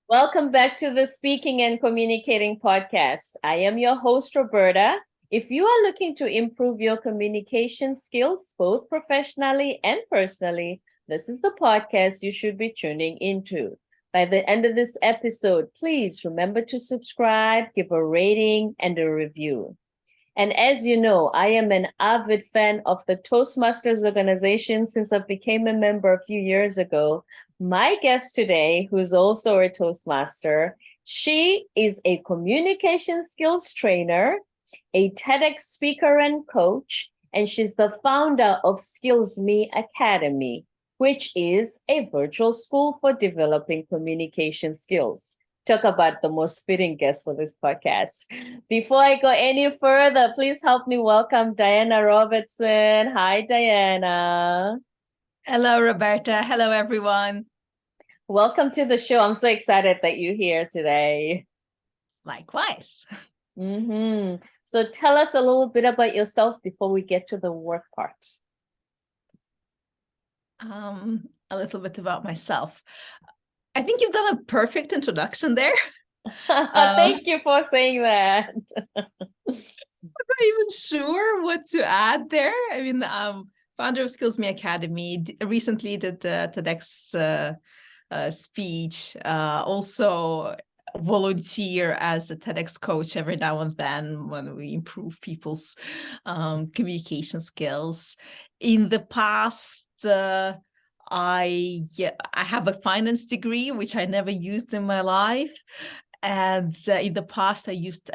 Welcome back to the Speaking and Communicating podcast. I am your host, Roberta. If you are looking to improve your communication skills, both professionally and personally, this is the podcast you should be tuning into. By the end of this episode, please remember to subscribe, give a rating, and a review. And as you know, I am an avid fan of the Toastmasters organization since I became a member a few years ago. My guest today, who's also a Toastmaster, she is a communication skills trainer, a TEDx speaker and coach, and she's the founder of Skillsme Academy, which is a virtual school for developing communication skills. Talk about the most fitting guest for this podcast. Before I go any further, please help me welcome Diana Robertson. Hi, Diana. Hello, Roberta. Hello, everyone. Welcome to the show. I'm so excited that you're here today. Likewise. So tell us a little bit about yourself before we get to the work part. A little bit about myself. I think you've done a perfect introduction there. Thank you for saying that. I'm not even sure what to add there. I mean, founder of Skillsme Academy, recently did the TEDx speech, also volunteer as a TEDx coach every now and then when we improve people's communication skills. In the past, I have a finance degree, which I never used in my life. And in the past, I used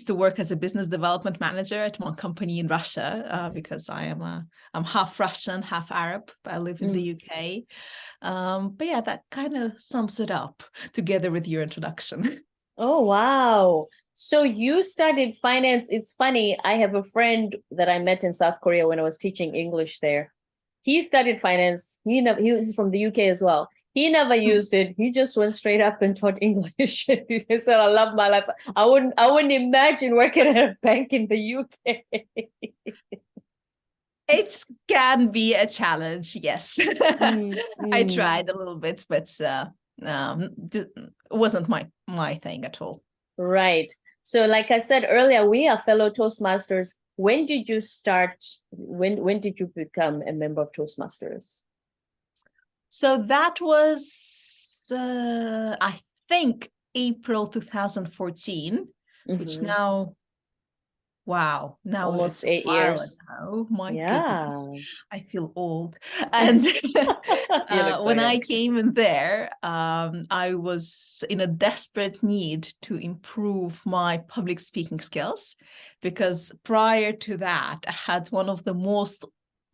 to work as a business development manager at one company in Russia because I'm half Russian, half Arab. But I live in the UK. But yeah, that kind of sums it up together with your introduction. Oh, wow. So you studied finance. It's funny. I have a friend that I met in South Korea when I was teaching English there. He studied finance. He was from the UK as well. He never used it. He just went straight up and taught English. He said, "I love my life. I wouldn't imagine working at a bank in the UK." It can be a challenge, yes. I tried a little bit, but it wasn't my thing at all. Right. So like I said earlier, we are fellow Toastmasters. When did you start? When did you become a member of Toastmasters? So that was, I think, April 2014, which now, wow, now almost it's 8 years. Oh my goodness, I feel old. And when I came in there, I was in a desperate need to improve my public speaking skills, because prior to that, I had one of the most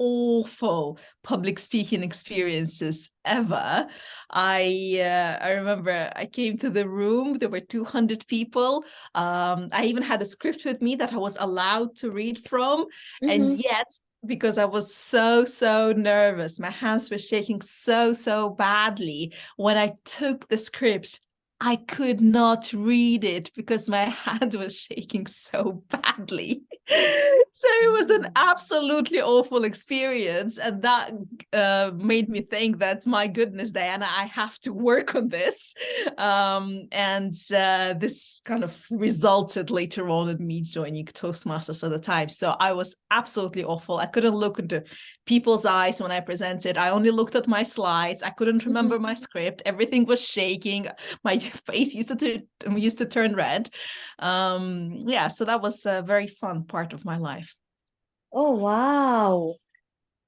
awful public speaking experiences ever. I remember I came to the room, there were 200 people. I even had a script with me that I was allowed to read from. And yet, because I was so nervous, my hands were shaking so badly. When I took the script, I could not read it because my hand was shaking so badly. So it was an absolutely awful experience. And that made me think that, my goodness, Diana, I have to work on this. This kind of resulted later on in me joining Toastmasters at the time. So I was absolutely awful. I couldn't look into people's eyes when I presented. I only looked at my slides. I couldn't remember my script. Everything was shaking. My face used to turn red. So that was a very fun part of my life. Oh, wow.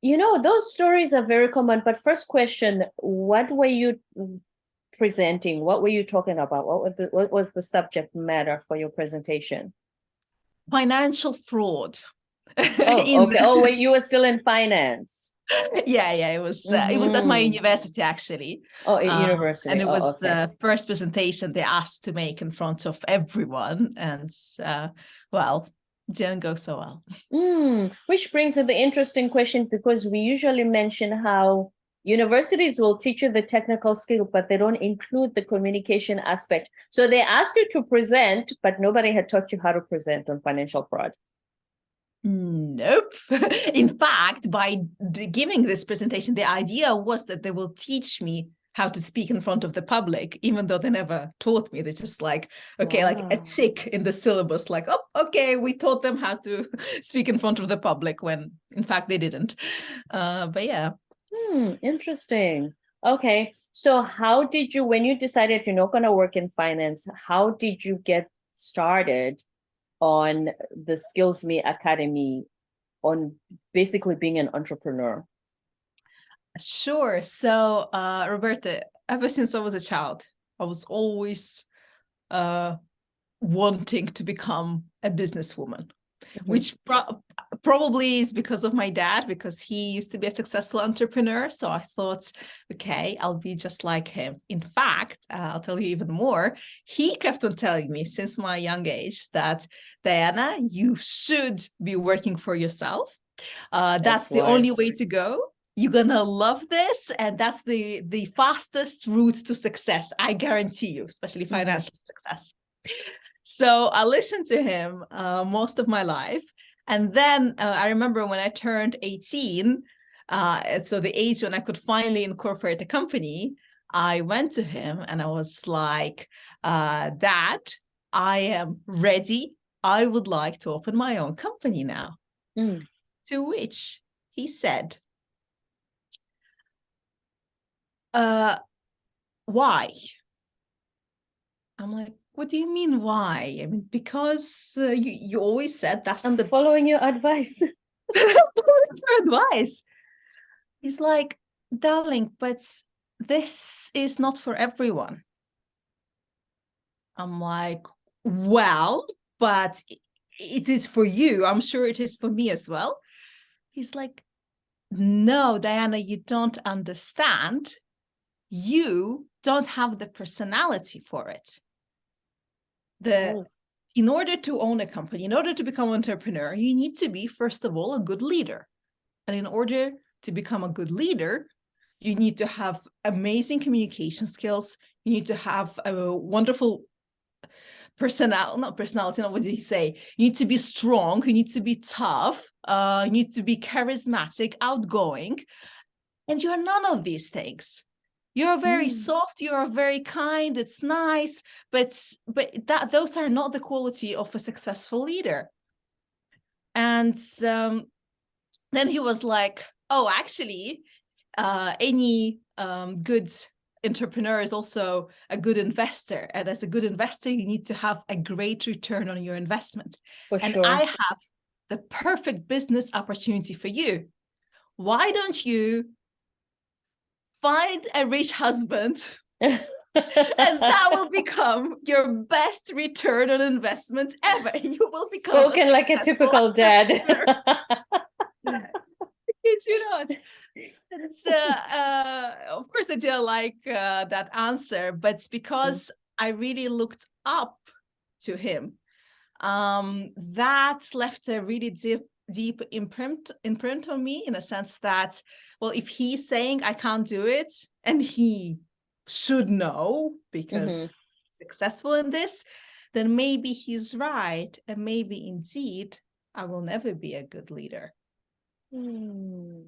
You know, those stories are very common. But first question, what were you presenting? What were you talking about? What was the subject matter for your presentation? Financial fraud. Oh, okay. Oh, wait, you were still in finance. Yeah, it was at my university, actually. Oh, university. And it was the first presentation they asked to make in front of everyone, and didn't go so well. Which brings up the interesting question, because we usually mention how universities will teach you the technical skill, but they don't include the communication aspect. So they asked you to present, but nobody had taught you how to present on financial fraud. Nope. In fact, by giving this presentation, the idea was that they will teach me how to speak in front of the public, even though they never taught me. They're just like, okay, like a Wow. tick in the syllabus, like, oh, okay, we taught them how to speak in front of the public, when in fact they didn't. But yeah. Interesting. Okay. So how did you, when you decided you're not going to work in finance, how did you get started on the Skillsme Academy, on basically being an entrepreneur? Sure. So, Roberta, ever since I was a child, I was always wanting to become a businesswoman, which probably is because of my dad, because he used to be a successful entrepreneur. So I thought, okay, I'll be just like him. In fact, I'll tell you even more. He kept on telling me since my young age that, Diana, you should be working for yourself. That's the only way to go. You're gonna love this, and that's the fastest route to success. I guarantee you, especially financial success. So I listened to him most of my life. And then I remember when I turned 18, so the age when I could finally incorporate a company, I went to him and I was like, Dad, I am ready. I would like to open my own company now. To which he said, why? I'm like, what do you mean why? I mean, because you always said that's I'm following your advice. Your advice. He's like, darling, but this is not for everyone. I'm like, well, but it is for you. I'm sure it is for me as well. He's like, no, Diana, you don't understand. You don't have the personality for it. In order to own a company, in order to become an entrepreneur, you need to be, first of all, a good leader. And in order to become a good leader, you need to have amazing communication skills. You need to have a wonderful personality, what did he say? You need to be strong, you need to be tough, you need to be charismatic, outgoing. And you're none of these things. You're very soft, you're very kind, it's nice, but those are not the quality of a successful leader. And then he was like, oh, actually, any good entrepreneur is also a good investor. And as a good investor, you need to have a great return on your investment. And I have the perfect business opportunity for you. Why don't you find a rich husband and that will become your best return on investment ever. And you will become spoken like a typical dad. You know, it's, of course I didn't like that answer, but it's because I really looked up to him. That left a really deep imprint on me, in a sense that, well, if he's saying I can't do it, and he should know because he's successful in this, then maybe he's right, and maybe indeed I will never be a good leader. And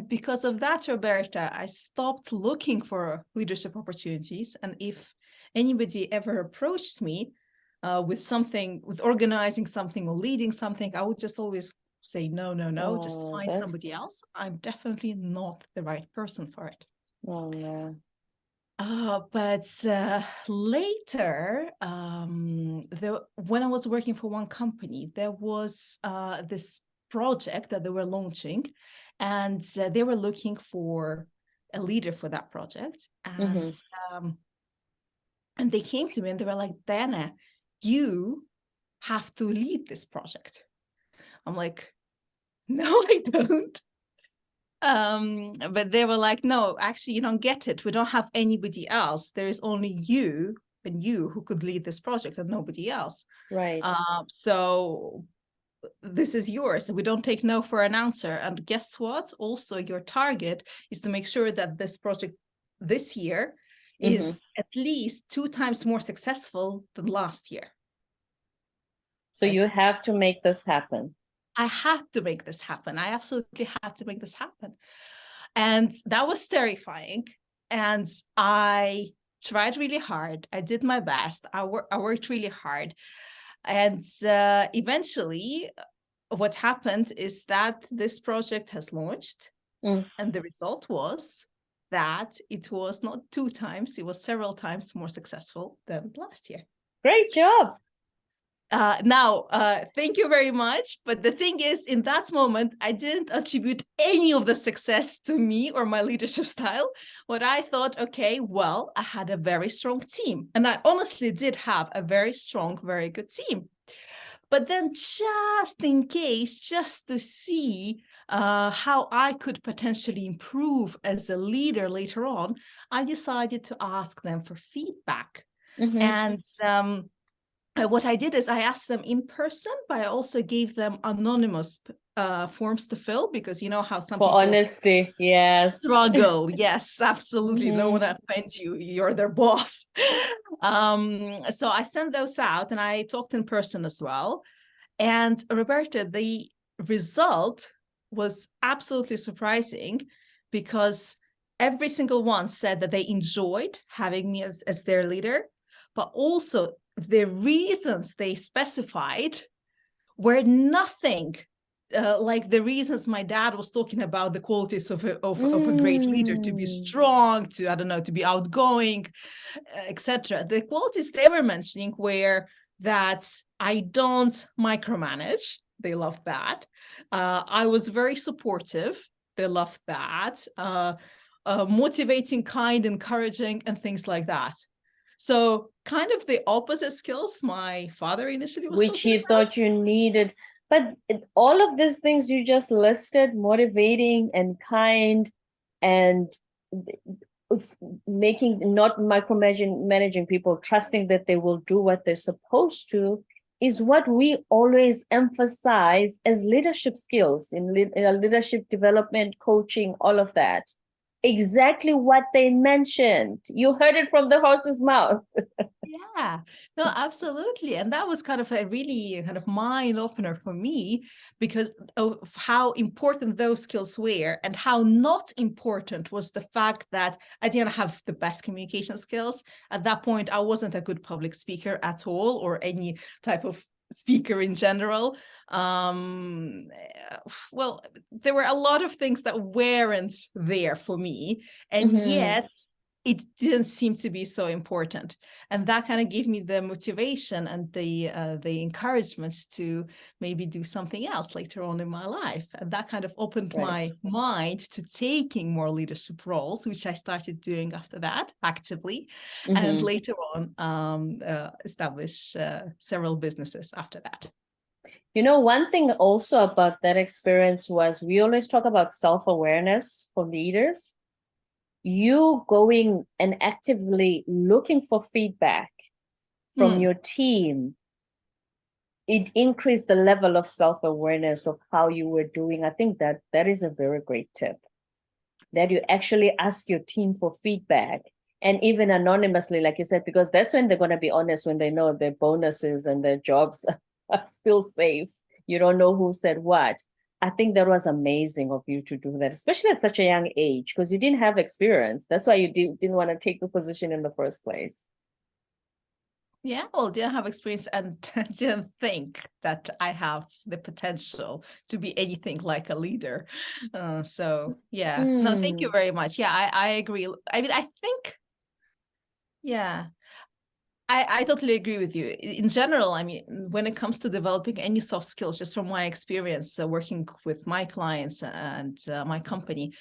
because of that, Roberta, I stopped looking for leadership opportunities. And if anybody ever approached me with organizing something or leading something, I would just always say, no, just find somebody else. I'm definitely not the right person for it. Oh, no. But later, when I was working for one company, there was this project that they were launching, and they were looking for a leader for that project. And and they came to me and they were like, Diana, you have to lead this project. I'm like, no, I don't. But they were like, no, actually, you don't get it. We don't have anybody else. There is only you and you who could lead this project, and nobody else. Right. So this is yours. We don't take no for an answer. And guess what? Also, your target is to make sure that this project this year is at least 2 times more successful than last year. So you have to make this happen. I had to make this happen. I absolutely had to make this happen. And that was terrifying. And I tried really hard. I did my best. I worked really hard. And eventually, what happened is that this project has launched. And the result was that it was not 2 times, it was several times more successful than last year. Great job. Thank you very much. But the thing is, in that moment, I didn't attribute any of the success to me or my leadership style. What I thought, okay, well, I had a very strong team. And I honestly did have a very strong, very good team. But then just in case, just to see how I could potentially improve as a leader later on, I decided to ask them for feedback. And what I did is I asked them in person, but I also gave them anonymous forms to fill, because you know how some for people honesty, yes, struggle. Yes, absolutely. Don't want to offend you. You're their boss. So I sent those out, and I talked in person as well. And Roberta, the result was absolutely surprising, because every single one said that they enjoyed having me as their leader, but also the reasons they specified were nothing like the reasons my dad was talking about, the qualities of a great leader: to be strong, to be outgoing, etc. The qualities they were mentioning were that I don't micromanage. They loved that. I was very supportive. They loved that. Motivating, kind, encouraging, and things like that. So kind of the opposite skills my father initially was which he about. thought you needed. But all of these things you just listed, motivating and kind, and making, not micromanaging people, trusting that they will do what they're supposed to, is what we always emphasize as leadership skills in leadership development, coaching, all of that. Exactly what they mentioned. You heard it from the horse's mouth. Yeah, no, absolutely. And that was kind of a really kind of mind opener for me, because of how important those skills were, and how not important was the fact that I didn't have the best communication skills. At that point, I wasn't a good public speaker at all, or any type of speaker in general. Well, there were a lot of things that weren't there for me, and yet it didn't seem to be so important. And that kind of gave me the motivation and the encouragement to maybe do something else later on in my life. And that kind of opened my mind to taking more leadership roles, which I started doing after that actively. And later on, establish several businesses after that. You know, one thing also about that experience was, we always talk about self-awareness for leaders. You going and actively looking for feedback from your team, it increased the level of self-awareness of how you were doing. I think that is a very great tip, that you actually ask your team for feedback, and even anonymously, like you said, because that's when they're going to be honest, when they know their bonuses and their jobs are still safe. You don't know who said what. I think that was amazing of you to do that, especially at such a young age, because you didn't have experience. That's why you didn't want to take the position in the first place. Yeah, well, didn't have experience, and didn't think that I have the potential to be anything like a leader. So yeah, no, thank you very much. Yeah, I agree. I mean, I think, yeah, I totally agree with you. In general, I mean, when it comes to developing any soft skills, just from my experience working with my clients and my company,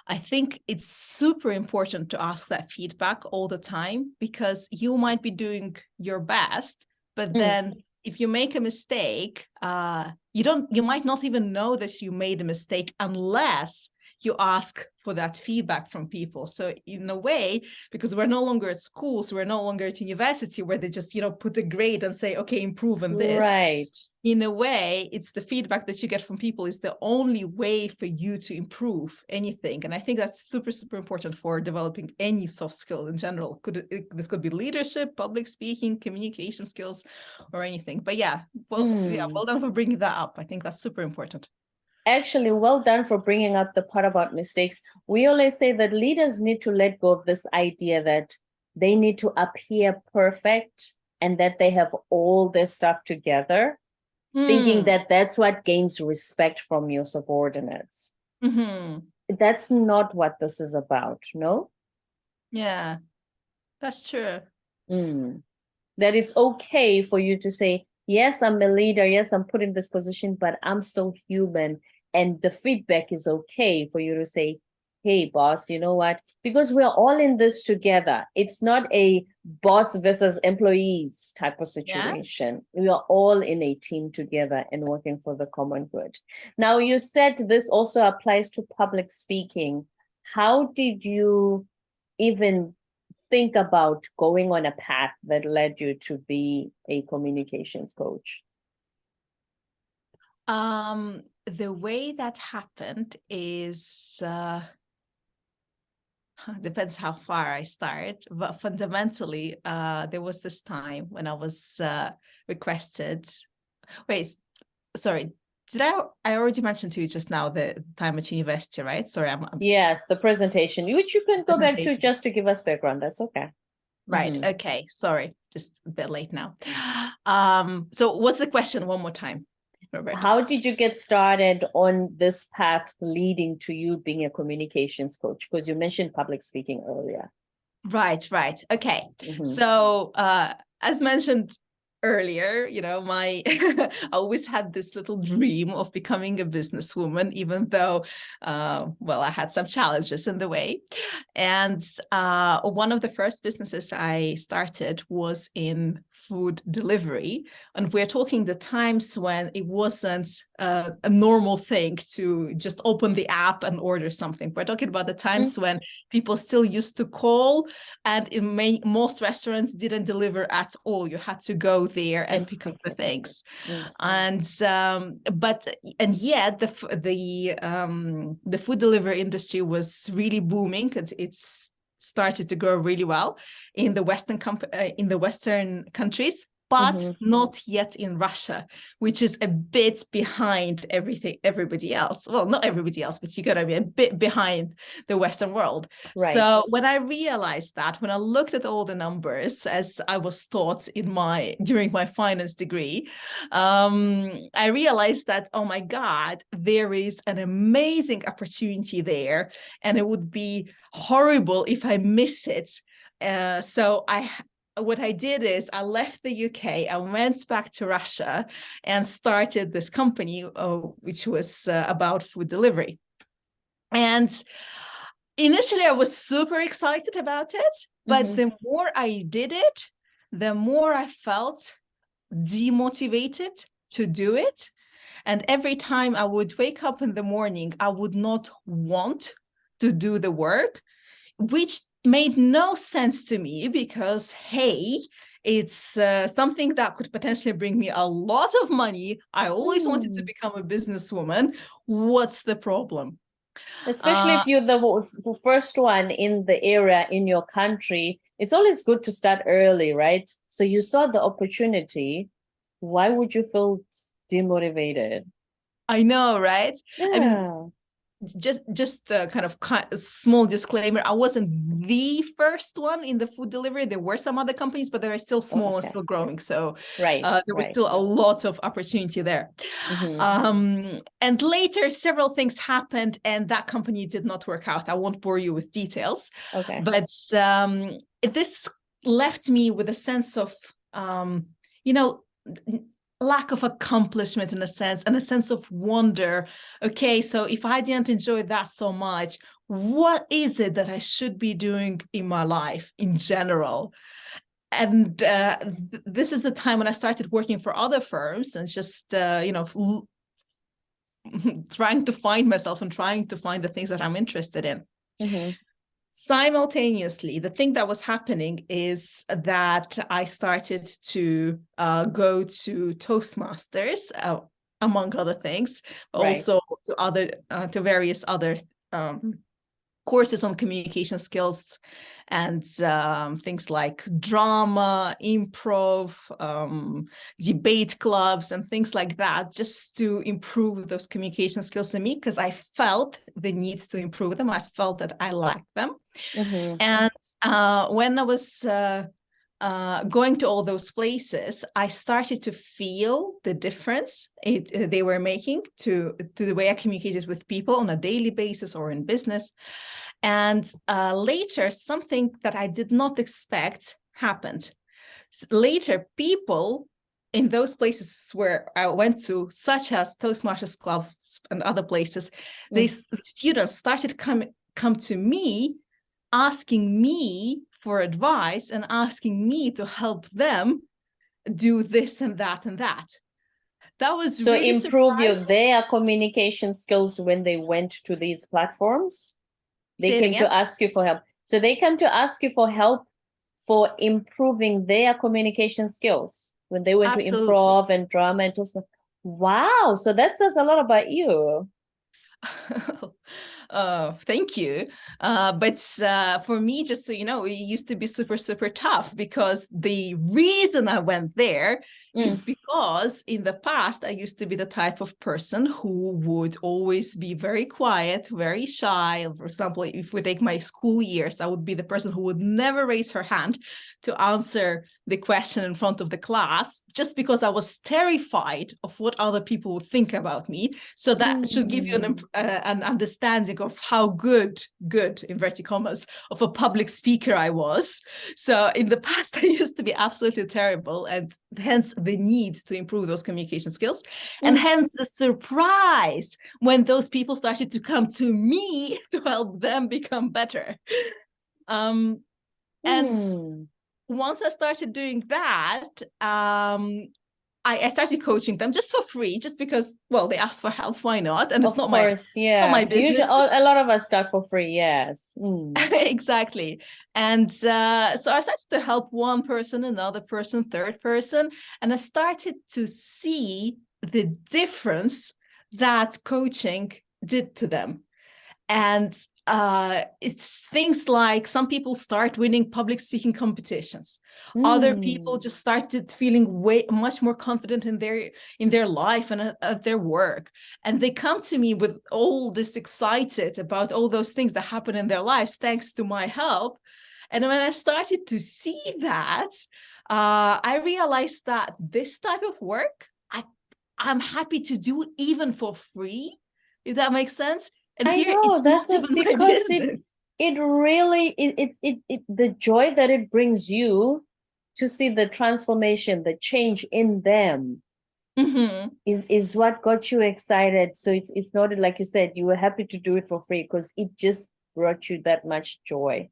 I think it's super important to ask that feedback all the time, because you might be doing your best, but then if you make a mistake, you might not even know that you made a mistake unless you ask for that feedback from people. So in a way, because we're no longer at school, so we're no longer at university where they just, put a grade and say, okay, improve on this. Right. In a way, it's the feedback that you get from people is the only way for you to improve anything. And I think that's super, super important for developing any soft skills in general. This could be leadership, public speaking, communication skills, or anything. But yeah, well done for bringing that up. I think that's super important. Actually, well done for bringing up the part about mistakes. We always say that leaders need to let go of this idea that they need to appear perfect and that they have all their stuff together, thinking that that's what gains respect from your subordinates. That's not what this is about, no? Yeah, that's true. That it's okay for you to say, yes, I'm a leader. Yes, I'm put in this position, but I'm still human. And the feedback is okay for you to say, hey, boss, you know what? Because we're all in this together. It's not a boss versus employees type of situation. Yeah? We are all in a team together and working for the common good. Now, you said this also applies to public speaking. How did you even think about going on a path that led you to be a communications coach? The way that happened is depends how far I start, but fundamentally, there was this time when I was requested. Wait, sorry. Did I already mentioned to you just now the time at university, right? Sorry, yes, the presentation, which you can go back to just to give us background. That's okay. Right. Okay. Sorry, just a bit late now. So what's the question one more time, Roberta? How did you get started on this path leading to you being a communications coach? Because you mentioned public speaking earlier. Right. Okay. So as mentioned earlier, I always had this little dream of becoming a businesswoman, even though, I had some challenges in the way. And one of the first businesses I started was in food delivery. And we're talking the times when it wasn't a normal thing to just open the app and order something. We're talking about the times when people still used to call, and in most restaurants didn't deliver at all. You had to go there and pick up the things. And yet the food delivery industry was really booming. It's started to grow really well in the Western countries, but not yet in Russia, which is a bit behind everybody else. Well, not everybody else, but you got to be a bit behind the Western world. Right. So when I realized that, when I looked at all the numbers as I was taught during my finance degree, I realized that, oh my God, there is an amazing opportunity there, and it would be horrible if I miss it. So what I did is I left the UK, I went back to Russia and started this company, which was about food delivery. And initially I was super excited about it, but the more I did it, the more I felt demotivated to do it. And every time I would wake up in the morning, I would not want to do the work, which made no sense to me because, hey, it's something that could potentially bring me a lot of money. I always wanted to become a businesswoman. What's the problem? Especially if you're the first one in the area in your country, it's always good to start early, right? So you saw the opportunity. Why would you feel demotivated? I know, right? Yeah. I mean, just a kind of small disclaimer, I wasn't the first one in the food delivery. There were some other companies, but they were still small and still growing. So there was still a lot of opportunity there. And later, several things happened, and that company did not work out. I won't bore you with details. Okay. But this left me with a sense of, lack of accomplishment in a sense, and a sense of wonder. Okay, so if I didn't enjoy that so much, what is it that I should be doing in my life in general? And this is the time when I started working for other firms and just, trying to find myself and trying to find the things that I'm interested in. Simultaneously, the thing that was happening is that I started to go to Toastmasters, among other things, but also to various other courses on communication skills and things like drama, improv, debate clubs, and things like that, just to improve those communication skills in me, because I felt the need to improve them. I felt that I lacked them. Mm-hmm. And when I was going to all those places, I started to feel the difference they were making to the way I communicated with people on a daily basis or in business. And later, something that I did not expect happened. Later, people in those places where I went to, such as Toastmasters clubs and other places, these students started come to me, asking me for advice and asking me to help them do this and that and that. That was so really improve surprising. their communication skills when they went to these platforms. They Say came to ask you for help. So they come to ask you for help for improving their communication skills when they went Absolutely. to improv and drama and toast. Wow. So that says a lot about you. Thank you. But for me, just so you know, it used to be super, super tough, because the reason I went there is because in the past, I used to be the type of person who would always be very quiet, very shy. For example, if we take my school years, I would be the person who would never raise her hand to answer the question in front of the class, just because I was terrified of what other people would think about me. So that should give you an understanding of how good, inverted commas, of a public speaker I was. So in the past, I used to be absolutely terrible, and hence the need to improve those communication skills. And hence the surprise when those people started to come to me to help them become better. And once I started doing that, I started coaching them just for free, just because, well, they asked for help. Why not? And it's not my business. Usually, a lot of us start for free. Yes. Exactly. And so I started to help one person, another person, third person, and I started to see the difference that coaching did to them. And it's things like some people start winning public speaking competitions. Other people just started feeling much more confident in their life and at their work. And they come to me with all this excited about all those things that happen in their lives thanks to my help. And when I started to see that, I realized that this type of work, I'm happy to do even for free, if that makes sense. And I know that's because it really the joy that it brings you to see the transformation, the change in them is what got you excited. So it's not like you said, you were happy to do it for free because it just brought you that much joy.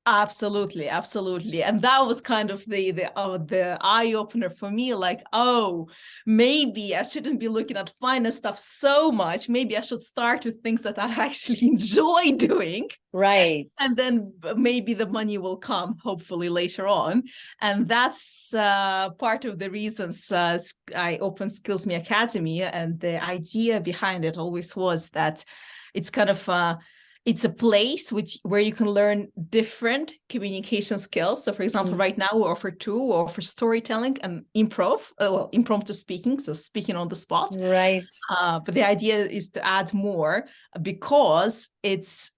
Absolutely. And that was kind of the eye opener for me, like, oh, maybe I shouldn't be looking at finance stuff so much. Maybe I should start with things that I actually enjoy doing. Right. And then maybe the money will come, hopefully later on. And that's part of the reasons I opened Skillsme Academy. And the idea behind it always was that it's kind of it's a place where you can learn different communication skills. So for example, right now we offer two. We offer storytelling and impromptu speaking, so speaking on the spot. Right. But the idea is to add more, because it's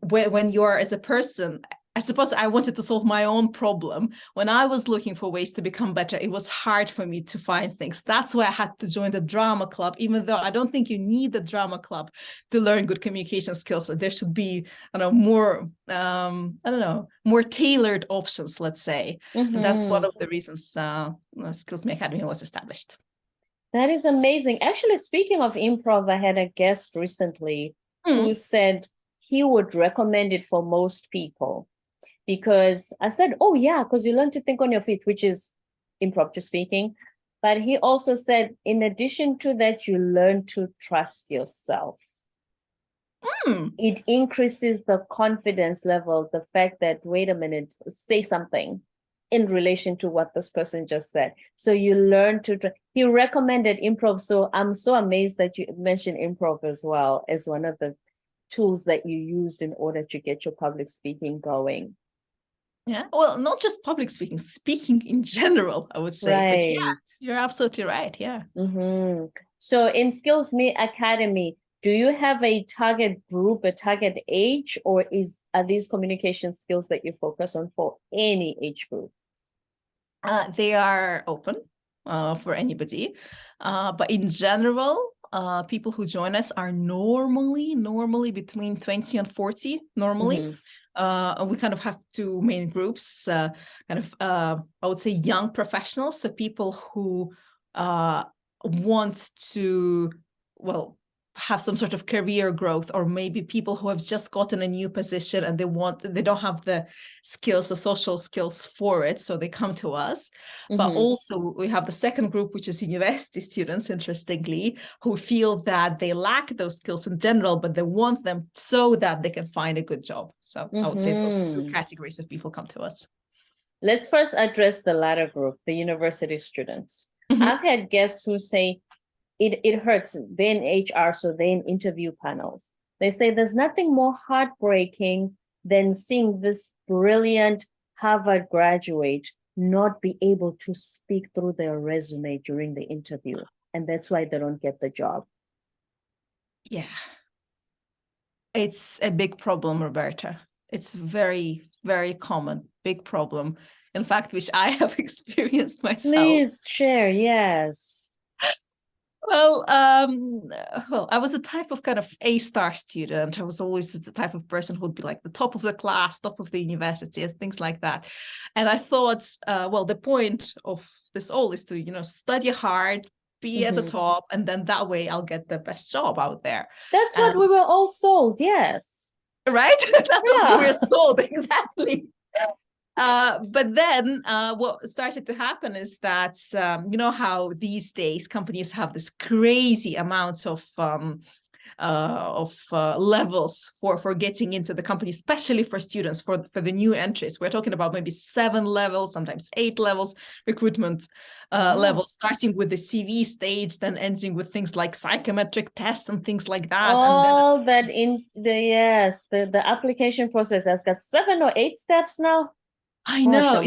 when you are as a person, I suppose I wanted to solve my own problem. When I was looking for ways to become better, it was hard for me to find things. That's why I had to join the drama club, even though I don't think you need the drama club to learn good communication skills. There should be, more tailored options, let's say. And that's one of the reasons Skillsme Academy was established. That is amazing. Actually, speaking of improv, I had a guest recently who said he would recommend it for most people. Because I said, oh, yeah, because you learn to think on your feet, which is impromptu speaking. But he also said, in addition to that, you learn to trust yourself. It increases the confidence level, the fact that, wait a minute, say something in relation to what this person just said. So you learn to, he recommended improv. So I'm so amazed that you mentioned improv as well as one of the tools that you used in order to get your public speaking going? Yeah, well, not just public speaking, speaking in general, I would say. Right. But yeah, you're absolutely right. Yeah. Mm-hmm. So in Skillsme Academy, do you have a target group, a target age, or are these communication skills that you focus on for any age group? They are open for anybody. But in general, people who join us are normally between 20 and 40, normally. Mm-hmm. We kind of have two main groups, I would say young professionals, so people who want to, have some sort of career growth, or maybe people who have just gotten a new position and they don't have the skills, the social skills for it, so they come to us. Mm-hmm. But also we have the second group, which is university students, interestingly, who feel that they lack those skills in general, but they want them so that they can find a good job. So mm-hmm. I would say those two categories of people come to us. Let's first address the latter group, the university students. Mm-hmm. I've had guests who say, it hurts. They're in HR, so they're in interview panels. They say there's nothing more heartbreaking than seeing this brilliant Harvard graduate not be able to speak through their resume during the interview. And that's why they don't get the job. Yeah. It's a big problem, Roberta. It's very, very common, big problem. In fact, which I have experienced myself. Please share, yes. Well, I was a type of kind of A-star student. I was always the type of person who would be like the top of the class, top of the university, and things like that. And I thought, the point of this all is to, study hard, be at the top, and then that way I'll get the best job out there. That's what we were all sold, yes. Right? That's what we were sold, exactly. But then what started to happen is that, how these days companies have this crazy amount of levels for getting into the company, especially for students, for the new entries. We're talking about maybe 7 levels, sometimes 8 levels, recruitment levels, starting with the CV stage, then ending with things like psychometric tests and things like that. All that in the application process has got 7 or 8 steps now. I know,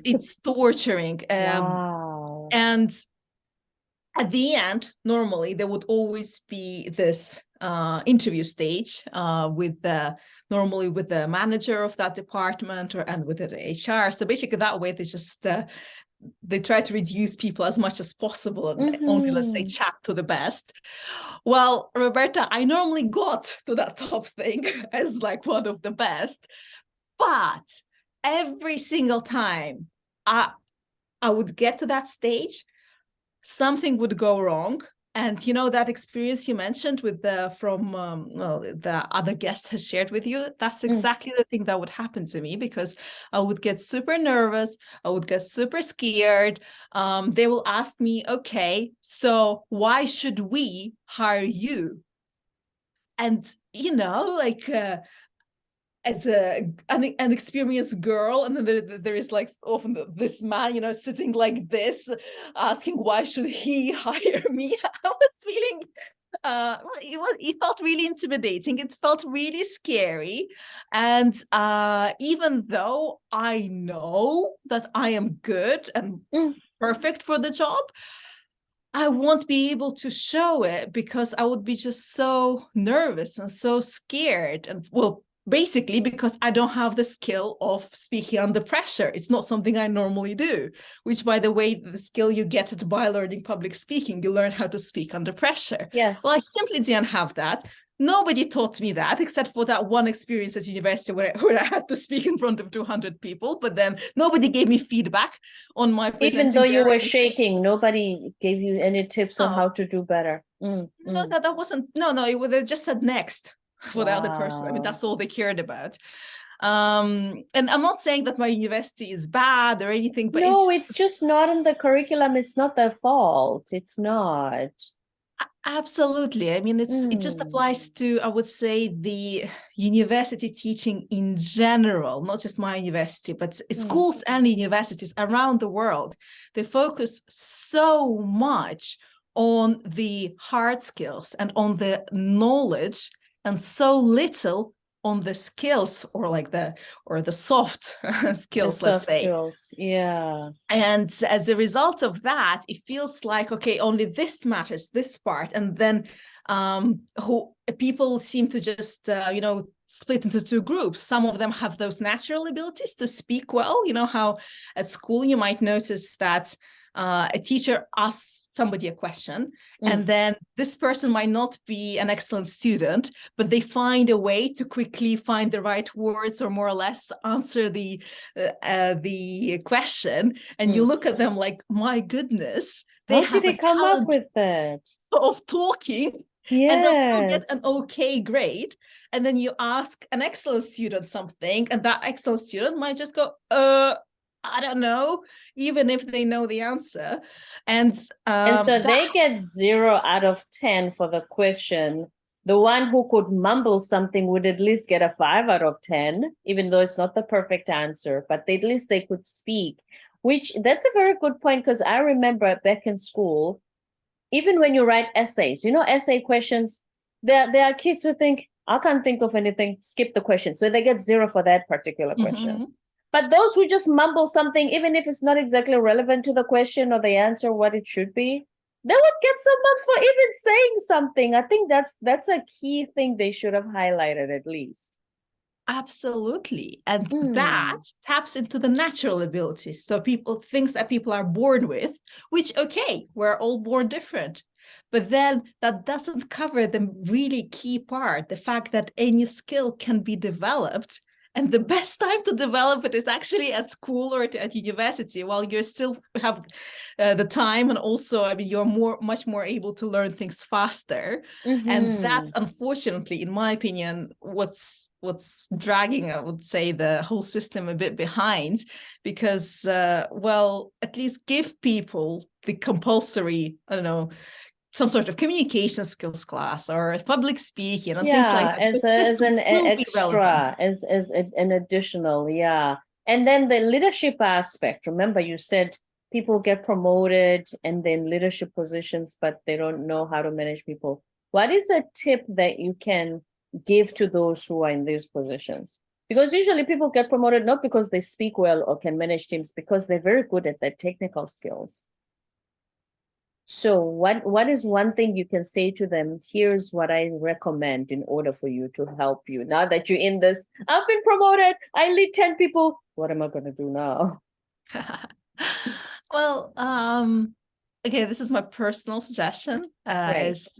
it's torturing. Wow. And at the end, normally there would always be this interview stage normally with the manager of that department and with the HR. So basically that way they try to reduce people as much as possible and only, let's say, chat to the best. Well, Roberta, I normally got to that top thing as like one of the best, but every single time I would get to that stage, something would go wrong. And that experience you mentioned with the other guest has shared with you, that's exactly the thing that would happen to me, because I would get super nervous, I would get super scared. They will ask me, okay, so why should we hire you? And as an experienced girl, and then there is like often this man, sitting like this, asking why should he hire me. I was feeling it felt really intimidating. It felt really scary. And even though I know that I am good and perfect for the job, I won't be able to show it because I would be just so nervous and so scared. And basically because I don't have the skill of speaking under pressure. It's not something I normally do, which, by the way, the skill you get by learning public speaking, you learn how to speak under pressure. Yes. Well, I simply didn't have that. Nobody taught me that except for that one experience at university where I had to speak in front of 200 people, but then nobody gave me feedback on my presenting. Even though you were shaking, nobody gave you any tips on how to do better. No, that wasn't, they just said next for the other person. I mean, that's all they cared about. And I'm not saying that my university is bad or anything, but it's just not in the curriculum. It's not their fault. It's not. Absolutely. I mean, it just applies to, I would say, the university teaching in general, not just my university, but schools and universities around the world. They focus so much on the hard skills and on the knowledge and so little on the skills or the soft skills, let's say. Skills, yeah. And as a result of that, it feels like, okay, only this matters, this part. And then people seem to just, split into two groups. Some of them have those natural abilities to speak well. You know how at school you might notice that a teacher asks somebody a question, and then this person might not be an excellent student, but they find a way to quickly find the right words or more or less answer the question. And you look at them like, my goodness, how did they come up with that? Of talking. Yes. And they'll still get an okay grade. And then you ask an excellent student something, and that excellent student might just go, I don't know, even if they know the answer. And so they get 0 out of 10 for the question. The one who could mumble something would at least get a 5 out of 10, even though it's not the perfect answer, but at least they could speak, that's a very good point, because I remember back in school, even when you write essays, essay questions, there are kids who think, I can't think of anything, skip the question. So they get 0 for that particular question. But those who just mumble something, even if it's not exactly relevant to the question or the answer, what it should be, they would get some marks for even saying something. I think that's a key thing they should have highlighted at least. Absolutely. And that taps into the natural abilities. So things that people are born with, which, okay, we're all born different. But then that doesn't cover the really key part, the fact that any skill can be developed. And the best time to develop it is actually at school or at university, while you still have the time. And also, you're much more able to learn things faster. And that's, unfortunately, in my opinion, what's dragging, I would say, the whole system a bit behind, because, at least give people the compulsory, some sort of communication skills class or public speaking and things like that. As an extra, as an additional, And then the leadership aspect. Remember, you said people get promoted and then leadership positions, but they don't know how to manage people. What is a tip that you can give to those who are in these positions? Because usually people get promoted not because they speak well or can manage teams, because they're very good at their technical skills. So what is one thing you can say to them? Here's what I recommend in order for you to help you. Now that you're in this, I've been promoted, I lead 10 people. What am I going to do now? Well, okay, this is my personal suggestion, is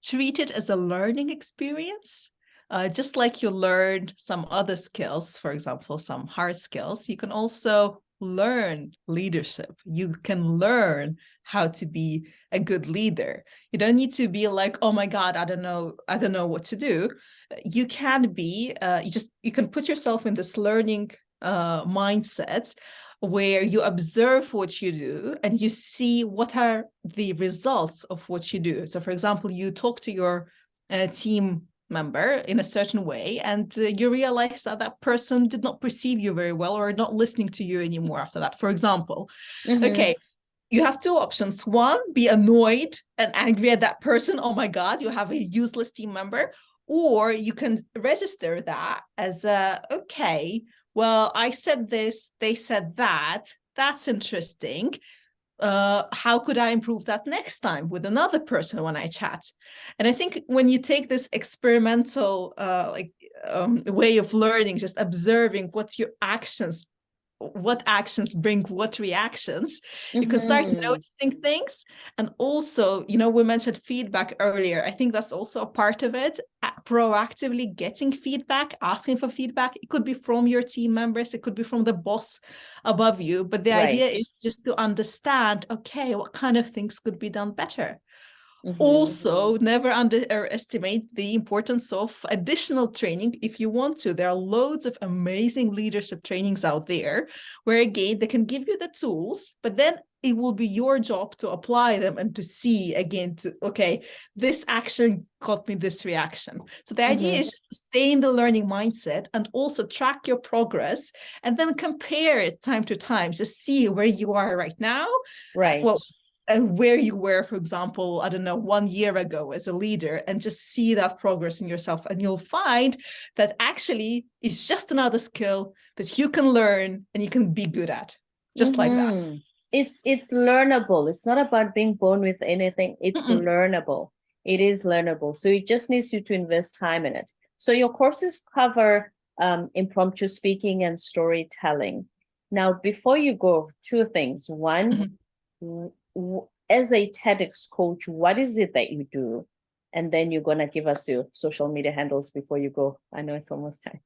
treat it as a learning experience. Just like you learned some other skills, for example, some hard skills, you can also learn leadership. You can learn how to be a good leader. You don't need to be like, oh my God, I don't know what to do. You can be, you can put yourself in this learning mindset where you observe what you do and you see what are the results of what you do. So for example, you talk to your team member in a certain way, and you realize that person did not perceive you very well or not listening to you anymore after that, for example. Okay, you have two options. One, be annoyed and angry at that person. Oh my God, you have a useless team member. Or you can register that as okay, well, I said this, they said that. That's interesting. How could I improve that next time with another person when I chat? And I think when you take this experimental way of learning, just observing what actions bring what reactions, you can start noticing things. And also, we mentioned feedback earlier. I think that's also a part of it. Proactively getting feedback, asking for feedback. It could be from your team members, it could be from the boss above you, but the idea is just to understand, okay, what kind of things could be done better. Also, never underestimate the importance of additional training if you want to. There are loads of amazing leadership trainings out there where, again, they can give you the tools, but then it will be your job to apply them and to see again, okay, this action got me this reaction. So the idea is to stay in the learning mindset and also track your progress and then compare it time to time, just see where you are right now. Right. Well, where you were, for example, I don't know, 1 year ago as a leader, and just see that progress in yourself. And you'll find that actually it's just another skill that you can learn and you can be good at, just like that. It's learnable. It's not about being born with anything. It's learnable. It is learnable. So it just needs you to invest time in it. So your courses cover impromptu speaking and storytelling. Now, before you go, two things. One, as a TEDx coach, what is it that you do? And then you're going to give us your social media handles before you go. I know it's almost time.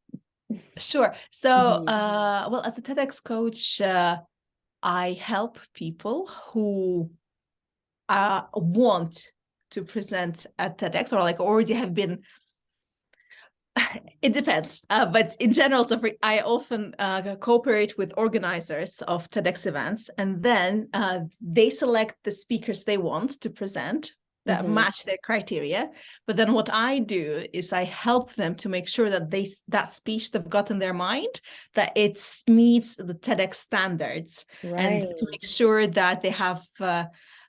Sure. So, well, as a TEDx coach, I help people who want to present at TEDx, or like already have been. It depends, but in general, I often cooperate with organizers of TEDx events, and then they select the speakers they want to present that match their criteria. But then what I do is I help them to make sure that that speech they've got in their mind, that it meets the TEDx standards, and to make sure that they have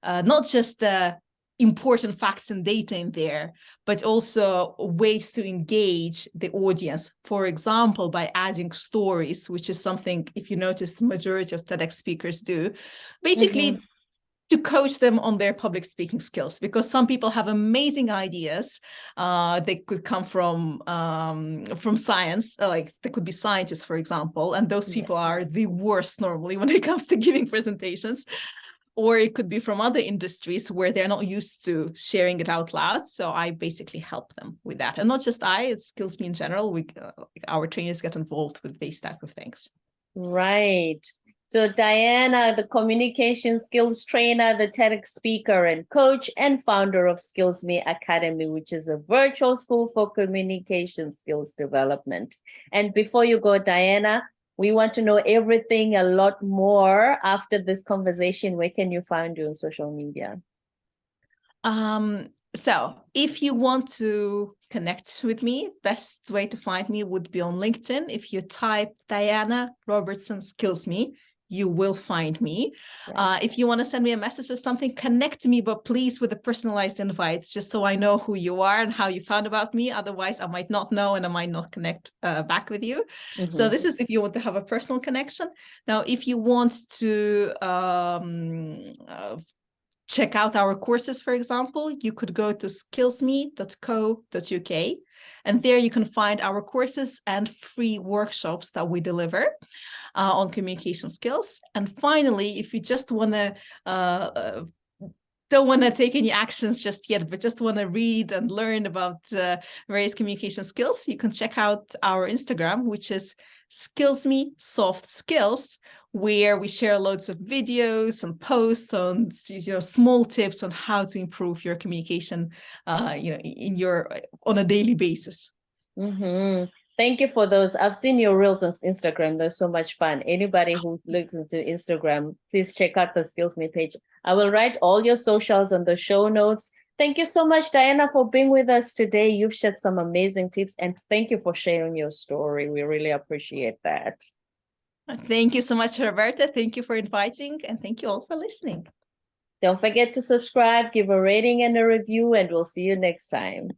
not just the important facts and data in there, but also ways to engage the audience. For example, by adding stories, which is something, if you notice, the majority of TEDx speakers do, basically to coach them on their public speaking skills, because some people have amazing ideas. They could come from science, like they could be scientists, for example, and those people are the worst normally when it comes to giving presentations. Or it could be from other industries where they're not used to sharing it out loud. So I basically help them with that. And not just it's Skillsme in general. Our trainers get involved with these type of things. Right. So Diana, the communication skills trainer, the TEDx speaker and coach, and founder of Skillsme Academy, which is a virtual school for communication skills development. And before you go, Diana, we want to know everything a lot more after this conversation. Where can you find you on social media? So if you want to connect with me, best way to find me would be on LinkedIn. If you type Diana Robertson Skillsme, you will find me. If you want to send me a message or something, connect me, but please with a personalized invite, just so I know who you are and how you found about me. Otherwise, I might not know and I might not connect back with you. So this is if you want to have a personal connection. Now, if you want to check out our courses, for example, you could go to skillsme.co.uk. And there you can find our courses and free workshops that we deliver on communication skills. And finally, if you just want to don't want to take any actions just yet, but just want to read and learn about various communication skills, you can check out our Instagram, which is Skillsme Soft Skills, where we share loads of videos and posts on small tips on how to improve your communication on a daily basis. Thank you for those. I've seen your reels on Instagram. They're so much fun. Anybody who looks into Instagram, please check out the Skillsme page. I will write all your socials on the show notes. Thank you so much, Diana, for being with us today. You've shared some amazing tips, and thank you for sharing your story. We really appreciate that. Thank you so much, Roberta. Thank you for inviting, and thank you all for listening. Don't forget to subscribe, give a rating and a review, and we'll see you next time.